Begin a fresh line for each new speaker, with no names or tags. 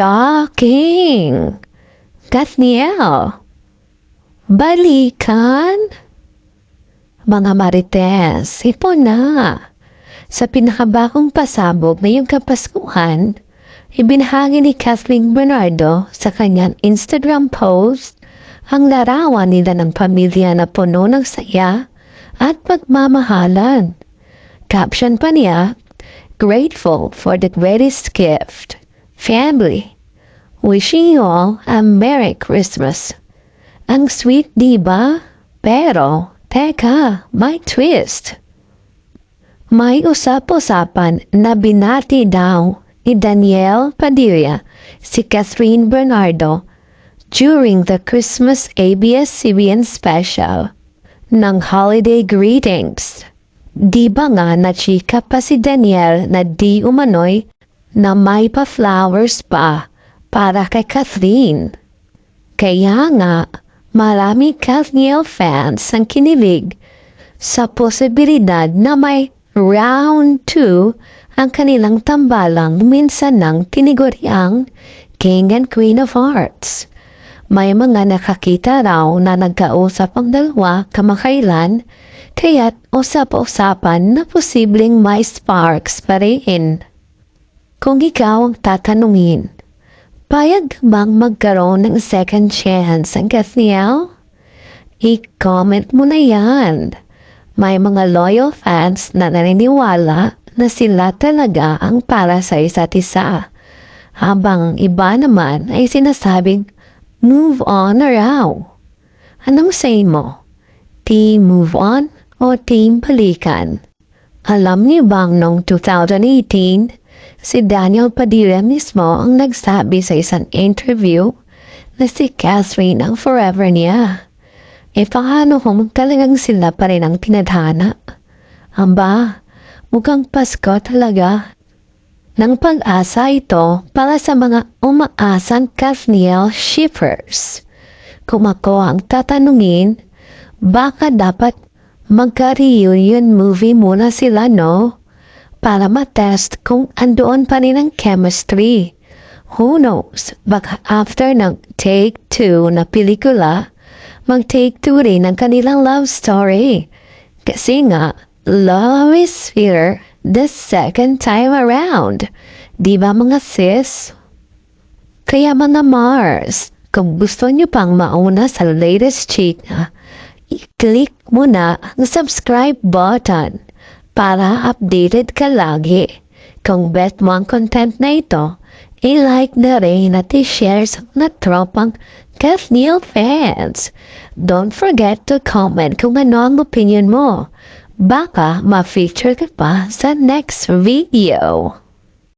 Shocking! Kathniel, balikan? Mga Marites, ito na. Sa pinakabagong pasabog ngayong Kapaskuhan, ibinahagi ni Kathleen Bernardo sa kanyang Instagram post ang larawan nila ng pamilya na puno ng saya at pagmamahalan. Caption pa niya, "Grateful for the greatest gift, family. Wishing you all a Merry Christmas." Ang sweet, diba? Pero, teka, may twist. May usap-usapan na binati daw ni Danielle Padilla si Kathleen Bernardo during the Christmas ABS-CBN special ng Holiday Greetings. Di ba nga nachika pa si Danielle na di umano'y na may pa-flowers pa para kay Kathleen? Kaya nga, marami Kathniel fans ang kinilig sa posibilidad na may round 2 ang kanilang tambalang minsan ng tiniguriang King and Queen of Hearts. May mga nakakita raw na nagkausap ang dalawa kamakailan, kaya't usap-usapan na posibleng may sparks pa rin. Kung ikaw ang tatanungin, payag bang magkaroon ng second chance ang Kathniel? I-comment mo na yan. May mga loyal fans na naniniwala na sila talaga ang para sa isa't isa. Habang iba naman ay sinasabing move on na raw. Anong say mo? Team move on o team balikan? Alam niyo bang noong 2018, si Daniel Padilla mismo ang nagsabi sa isang interview na si Catherine ang forever niya. E paano kung talagang sila pa rin ang tinadhana? Aba, mukhang Pasko talaga. Nang pag-asa ito para sa mga umaasang Kathniel shippers. Kung ako ang tatanungin, baka dapat magka-reunion movie muna sila, no? Para matest kung andoon pa rin ang chemistry. Who knows, baka after ng Take 2 na pelikula, mag-take 2 rin ang kanilang love story. Kasi nga, love is here the second time around. Di ba mga sis? Kaya mga Mars, kung gusto nyo pang mauna sa latest chika, i-click mo na ang subscribe button para updated ka lagi. Kung bet mo ang content na ito, i-like na rin at i-share sa mga tropang Kathniel fans. Don't forget to comment kung ano ang opinion mo. Baka ma-feature ka pa sa next video.